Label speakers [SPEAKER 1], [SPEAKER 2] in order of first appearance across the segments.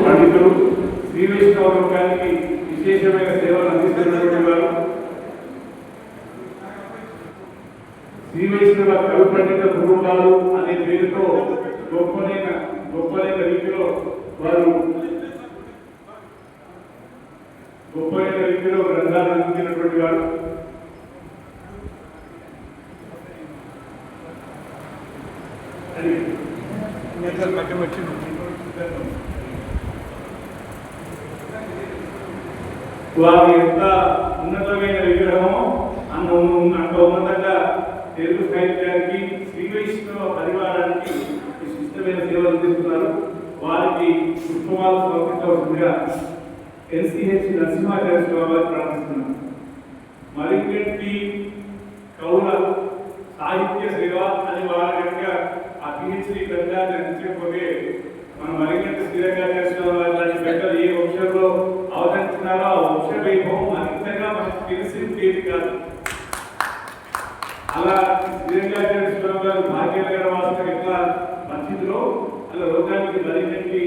[SPEAKER 1] పండితులు శ్రీ వైష్ణవ లోకానికి విశేషమైన సేవలు అందిస్తున్నటువంటి వారు శ్రీ వైష్ణవ కవి పండిత కుటుంబాలు అనే పేరుతో గొప్పలైన రీతిలో వారు గ్రంథాలు అందించినటువంటి వారు. వారి యొక్క ఉన్నతమైన విగ్రహము అంత ఉన్నతంగా తెలుగు సాహిత్యానికి శ్రీ వైష్ణవ పరివారానికి విశిష్టమైన సేవలు అందిస్తున్నారు. వారికి పుష్పమాలు సమర్పించవలసిందిగా ఎన్సిహెచ్ నరసింహాచార్య స్వామి వారు ప్రార్థిస్తున్నారు. మరికొన్ని కవుల సాహిత్య సేవ అని వారి యొక్క ఆ పిహెచ్డి గ్రంథాన్ని అందించకపోతే మన మరికొన్ని శ్రీరంగాచార్య స్వామి వారి లాంటి పెద్దలు ఏ వంశంలో అవతరించినారో ఆ వంశ వైభవం మరింతగా మనకు తెలిసింది కాదు. అలా శ్రీరంగాచార్య స్వామి గారు భాగ్యనగర వాసులకు ఎట్లా మంచిదిలో అలా లోకానికి మరికొన్ని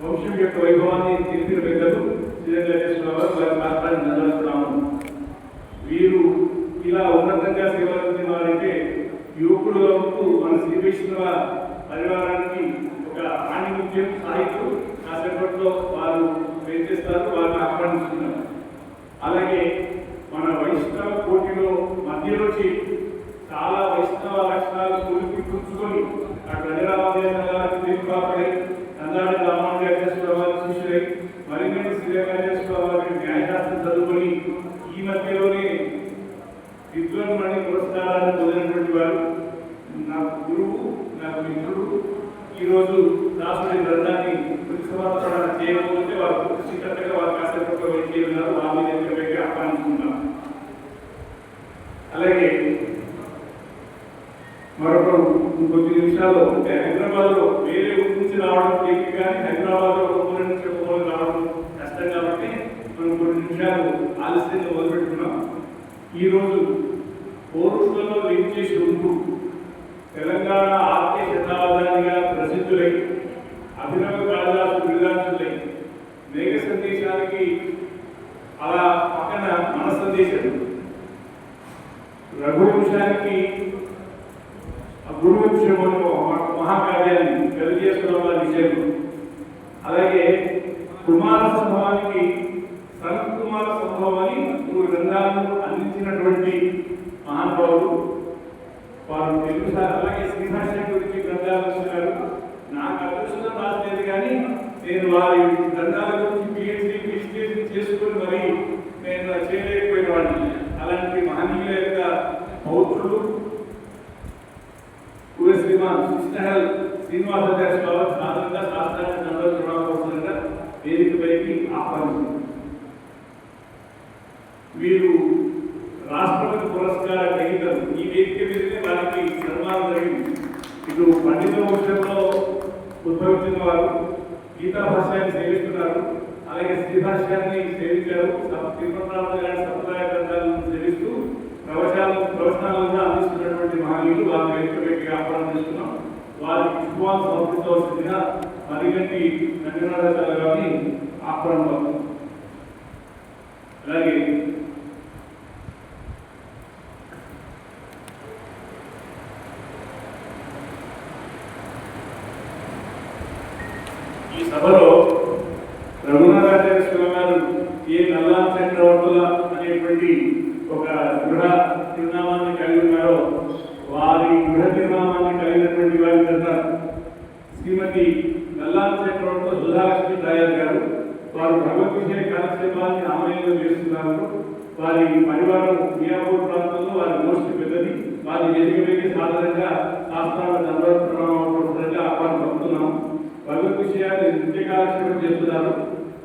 [SPEAKER 1] వంశం యొక్క వైభవాన్ని తెలిపిన పెద్దలు శ్రీరంగాచార్య వారి పాత్రని నిలబడుతున్నాము. వీరు ఇలా ఉన్నతంగా సేవలు అందిన వారంటే యువకుడుగా ఉంటూ మన శ్రీ వైష్ణవ పరివారానికి ఒక ఆణిముత్యం సాహిత్యం కాసేపట్లో వారు చేస్తారు, వారిని ఆహ్వానిస్తున్నారు. అలాగే మన వైష్ణవ కోటిలో మధ్యలో చాలా వైష్ణవ లక్షణాలు కూర్చుకొని అటు అనిరామదేశాలపై నందాడి రామానుజాచార్య వారి శిష్యులై మరిన్ని శ్రీరంగాచార్య వారి న్యాయశాస్త్రం చదువుకొని ఈ మధ్యలోనే విద్వాన్మణి పురస్కారాన్ని పొందినటువంటి వారు. నా గురువు, నాకు మిత్రుడు. ఈరోజు రాసుడి గ్రంథాన్ని సమర్పణ చేయకపోతే వారు పూర్తికట్టగా వారు కాసేపట్లో వచ్చి ఉన్నారు. వారిని దగ్గరికి ఆహ్వానిస్తున్నాం. అలాగే మరొక కొద్ది నిమిషాలు అంటే హైదరాబాద్లో వేరే ఊరి నుంచి రావడం తేలిక, కానీ హైదరాబాద్లో ఒక ఊరి నుంచి ఒక ఊరు రావడం కష్టం కాబట్టి మనం కొన్ని నిమిషాలు ఆలస్యంగా మొదలుపెట్టుకున్నాం. ఈరోజు పౌరుషులలో చేసి ఉంటూ తెలంగాణ ఆర్కే శతాబ్దానిగా ప్రసిద్ధులై అభినవ కాళిదాసు బిరుదాంశులై మేఘ సందేశానికి అలా పక్కన మన సందేశం రఘువంశానికి గురువంశం మహాకార్యాన్ని తెలియజేసుకోవడం విషయం. అలాగే కుమార సంభవానికి సనత్ కుమార సంభవం అని 3 గ్రంథాలను అందించినటువంటి మహానుభావులు వారు తెలుగు. అలాగే శ్రీభాష గురించి గ్రంథాలు ఇస్తున్నారు. నాకు అదృష్టం రాలేదు, కానీ నేను వారి గ్రంథాల గురించి పిహెచ్డి చేసుకుని మరి నేను చేయలేకపోయిన వాడిని. అలాంటి మహనీయుల యొక్క పౌత్రులు శ్రీమాన్ కృష్ణహల్ శ్రీనివాసాచార్య స్వామి సాధారణంగా శాస్త్రాన్ని సందర్శించడం వేదికపైకి ఆహ్వానిస్తున్నారు. వీరు రాష్ట్రపతి పురస్కార గ్రహీతలు. ఈ వేదిక మీదనే వారికి సన్మానం జరిగింది. ఇటు పండిత వంశంలో ఉద్భవించిన వారు గీతా భాష్యాన్ని సేవిస్తున్నారు. అలాగే శ్రీ భాష్యాన్ని సేవించారు. తిరుపతి గారి సంప్రదాయ గ్రంథాలను సేవిస్తూ ప్రవచనాలను అందిస్తున్నటువంటి మహనీయులు వారి వేదికపైకి ఆహ్వానం చేస్తున్నాం. వారికి పుష్పాలు సమర్పించవలసిందిగా మరిగంటి రంగనాథాచార్య గారిని ఆహ్వానం. అలాగే ఈ సభలో రఘునాథాచార్య స్వామి గారు ఏ నల్లా చక్రవర్తుల అనేటువంటి ఒక గృహ నిర్మాణాన్ని కలిగి ఉన్నారో వారి గృహ నిర్మాణాన్ని కలిగినటువంటి వారి కన్నా శ్రీమతి నల్లా చక్రవర్తుల సుధాలక్ష్మి దాయర్ గారు వారు భగవద్ విషయ కార్యక్రమాన్ని ఆలయంలో చేస్తున్నారు. వారి పరివారం మియాపూర్ ప్రాంతంలో వారి గోష్ఠి పెద్దది. వారి వేదికపైకి సాధారణంగా శాస్త్రాల సందర్భంగా ఆహ్వానం పంపుతున్నాం. భగవద్ విషయాన్ని నిత్య కార్యక్రమం చేస్తున్నారు.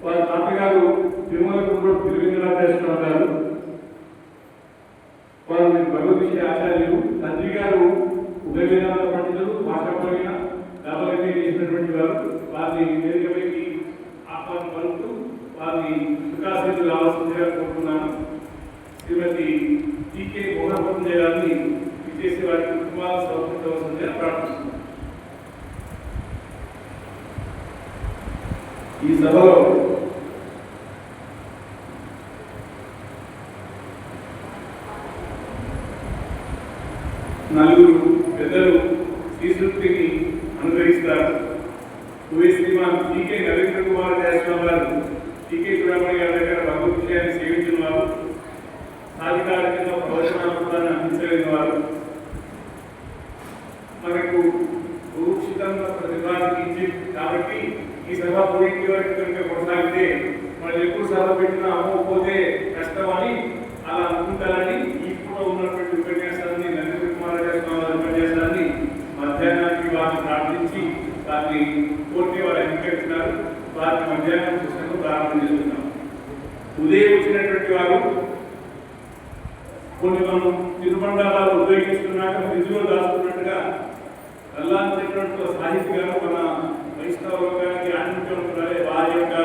[SPEAKER 1] వారి తాతగారు తిరుమల కుండ్రు తిరువేంద్రాచార్య గారు. వారు భగవద్ విషయ ఆచార్యులు. తండ్రి గారు ఉభయ వేదాంత పండితులు, భాషాపరమైన డబల్ చేసినటువంటి వారు. వారిని వేదికపైకి ఆహ్వానం పలుకుతూ వారిని వికాసితులు కావాల్సిందిగా కోరుతున్నాను. శ్రీమతి టీకే మోహన్ గారిని విచ్చేసి వారి కుటుంబాలను సమర్పించవలసిందిగా ప్రార్థిస్తున్నాను. ఈ సభలో నలుగురు పెద్దలు శ్రీసృష్టిని అనుగ్రహిస్తారు. శ్రీమాన్ టీకే నరేంద్ర కుమార్ జయస్వామి గారు, టీకే సుబ్రహ్మణ్య గారి దగ్గర భగవద్ విషయాన్ని సేవించిన వారు, సాధికారికంగా ప్రవచనాలను అందించలేని వారు, మనకు భూక్షితంగా ప్రతిపాదించి కాబట్టి ఈ సభ పూర్తి వరకు కనుక కొనసాగితే మనం ఎప్పుడు సభ పెట్టినా అమ్మకపోతే కష్టం అని అలా అనుకుంటారని ఇప్పుడు ఉన్నటువంటి ఉపన్యాసాన్ని నరేంద్ర కుమార్ గారి ఉపన్యాసాన్ని మధ్యాహ్నానికి వారిని ప్రార్థించి దాన్ని పూర్తి వారు అంగీకరించినారు. వారిని మధ్యాహ్నం పుస్తకం ప్రారంభం చేస్తున్నాం. ఉదయం వచ్చినటువంటి వారు కొన్ని మనం తిరుబండారాలు ఉపయోగిస్తున్నాక ఫ్రిడ్జ్లో దాచుకున్నట్టుగా అల్లాంటి సాహిత్యాలు మన వైష్ణవ లోకానికి ఆనందించాలి. వారి యొక్క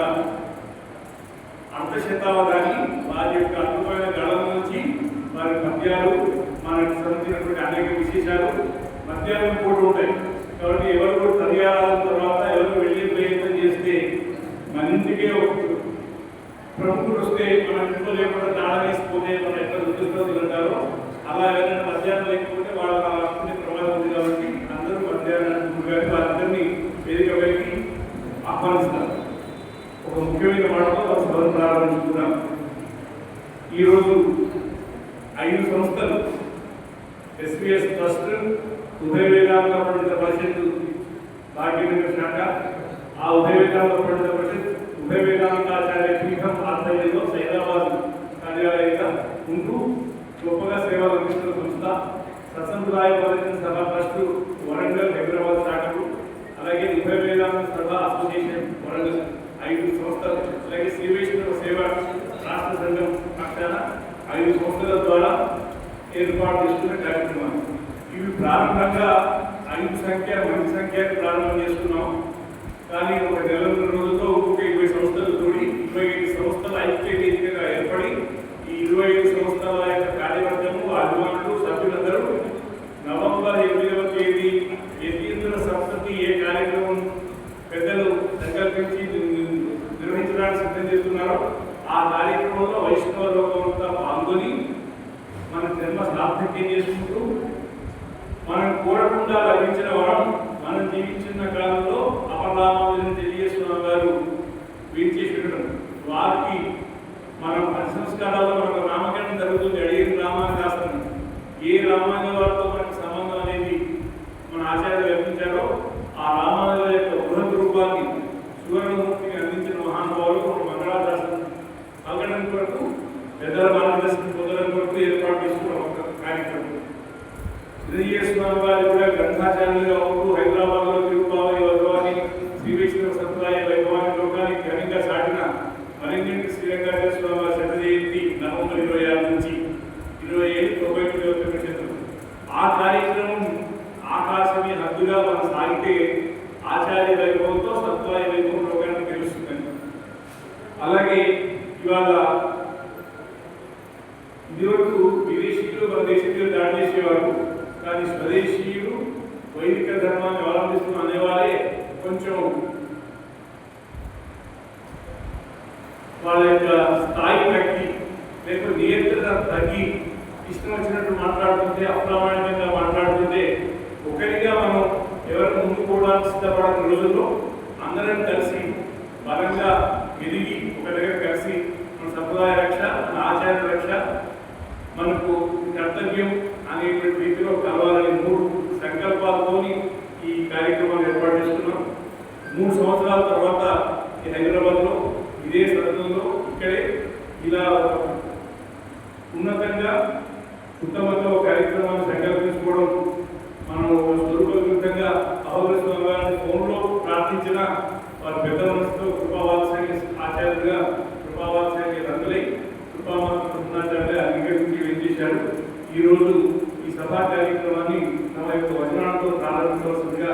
[SPEAKER 1] అర్ధశతాబ్దాన్ని వారి యొక్క అద్భుతమైన గళం నుంచి వారి పద్యాలు మనకు సంబంధించినటువంటి అనేక విశేషాలు మధ్యాహ్నం కూడా ఉంటాయి. కాబట్టి ఎవరు కూడా పర్యావరణ తర్వాత ఎవరు వెళ్ళే ప్రయత్నం చేస్తే మన ఇంటికే ప్రముఖులు వస్తే మన ఇంట్లో లేకుండా తాళవేసిపోతే మనం ఎక్కడ ఉద్యోగస్తులు ఉంటారో అలా ఎవరైనా మధ్యాహ్నం లేకపోతే వాళ్ళ ప్రమాదం ఉంది. కాబట్టి అందరూ మధ్యాహ్నం వారందరినీ వేదిక వైపు ఆహ్వానిస్తారు. ఒక ముఖ్యమైన మాటతో సభను ప్రారంభించుకున్నాం. ఈరోజు 5 సంస్థలు ఎస్పీఎస్ ట్రస్ట్, ఉభయ వేదాంత పండిత పరిషత్ భాగ్యనగర శాఖ, ఆ ఉభయ వేదాంత పండిత పరిషత్ ఉభయ వేదాంతాచార్య పీఠం ఆధ్వర్యంలో సైదాబాద్ కార్యాలయంగా ఉంటూ గొప్పగా సేవలు అందిస్తున్న సంస్థ సత్సంప్రదాయ పరిషత్ సభ ట్రస్ట్ వరంగల్ హైదరాబాద్ శాఖలు, అలాగే ఉభయ వేదాంత సభ అసోసియేషన్ వరంగల్ 5 సంస్థలు, అలాగే శ్రీ వైష్ణవ సేవ రాష్ట్ర సంఘం పక్షాన 5 సంస్థల ద్వారా ఏర్పాటు చేస్తున్న కార్యక్రమాలు. ఇవి ప్రారంభంగా 5 సంఖ్య మంచి సంఖ్యకు ప్రారంభం చేస్తున్నాం. కానీ ఒక 2 రోజులతో ఒక్కొక్క 20 సంస్థలు కూడి 25 సంస్థల ఐక్య వేదికగా ఏర్పడి ఈ 25 సంస్థల యొక్క కార్యవర్గము అభిమానులు సభ్యులందరూ నవంబర్ 8వ తేదీ యతీంద్ర సప్తతి ఏ కార్యక్రమం పెద్దలు సంకల్పించి నిర్వహించడానికి సిద్ధం చేస్తున్నారో ఆ కార్యక్రమంలో వైష్ణవ లోకమంతా పాల్గొని మన జన్మ సార్థక్యం చేసుకుంటూ మనం కోరకుండా లభించిన వరం మనం జీవించిన కాలంలో అపరామాలను తెలియజేస్తున్న వారు వీర్చేశ్వరుడు వారికి మనం సంస్కారాల్లో మనకు నామకరణం జరుగుతుంది. అడిగిన రామాయణ శాస్త్రం ఏ రామాయణ వారితో మనకు సంబంధం అనేది మన ఆచార్యులు లభించారో ఆ రామాయణ యొక్క బృహత్ రూపాన్ని సువర్ణమూర్తిని అందించిన మహానుభావులు మన మంగళాశాస్త్రం పలకడం కొరకు పెద్దల మార్గదర్శనం పొందడం కొరకు ఏర్పాటు చేసుకున్న ఒక కార్యక్రమం. శ్రీస్వామి వారి కూడా గ్రంథాచార్యులుగా ఉంటూ హైదరాబాద్ లో తిరుపావళి వైభవాన్ని శ్రీ వైష్ణవ సంప్రదాయ వైభవాన్ని లోకానికి ఘనంగా సాటిన మరింటి శ్రీరంగాచార్య స్వామి వారి శత జయంతి నవంబర్ 26 నుంచి 27 ఆ కార్యక్రమం ఆకాశమే హద్దుగా మనం సాగితే ఆచార్య వైభవంతో సత్వాయ వైభవం లోకానికి తెలుస్తుందని. అలాగే ఇవాళ ఇదివరకు విదేశీయులు మన దేశీయులు దాడి చేసేవారు, కానీ స్వదేశీయులు వైదిక ధర్మాన్ని అవలంబిస్తున్న అనేవారే కొంచెం వాళ్ళ యొక్క స్థాయి తగ్గి లేకపోతే నియంత్రణ తగ్గి ఇష్టం వచ్చినట్టు మాట్లాడుతుంటే అప్రామాణికంగా మాట్లాడుతుంటే ఒకరిగా మనం ఎవరు ముందుకోవడానికి సిద్ధపడిన రోజుల్లో అందరం కలిసి బలంగా ఎదిగి ఒక దగ్గర కలిసి మన సంప్రదాయ రక్ష, మన ఆచార్య రక్ష, మనకు కర్తవ్యం అనేటువంటి రీతిలో కలవాలని 3 సంకల్పాలతోని ఈ కార్యక్రమాన్ని ఏర్పాటు చేస్తున్నాం. 3 సంవత్సరాల తర్వాత హైదరాబాద్లో ఇదే సదనంలో ఇక్కడే ఇలా ఉన్నతంగా ఉత్తమంగా ఒక కార్యక్రమాన్ని సంకల్పించుకోవడం మనం స్వరూపంగా అహోబలిస్తున్న ఫోన్లో ప్రార్థించిన వారి పెద్ద మనసుతో కృపావాత్సల్య ఆచార్యులుగా కృపావాత్సల్య రంగులై కృపామాచార్య అంగీకరించి వెంచేశారు. ఈరోజు ఈ సభా కార్యక్రమాన్ని తమ యొక్క వచనాలతో ప్రారంభించవలసిందిగా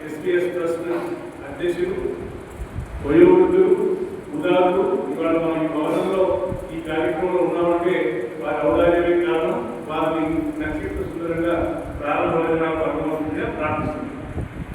[SPEAKER 1] ఎస్పీఎస్ ట్రస్ట్ అధ్యక్షులు వయోవృద్ధులు ఉదారులు ఇవాళ మన ఈ భవనంలో ఈ కార్యక్రమంలో ఉన్నామంటే వారి ఔదార్య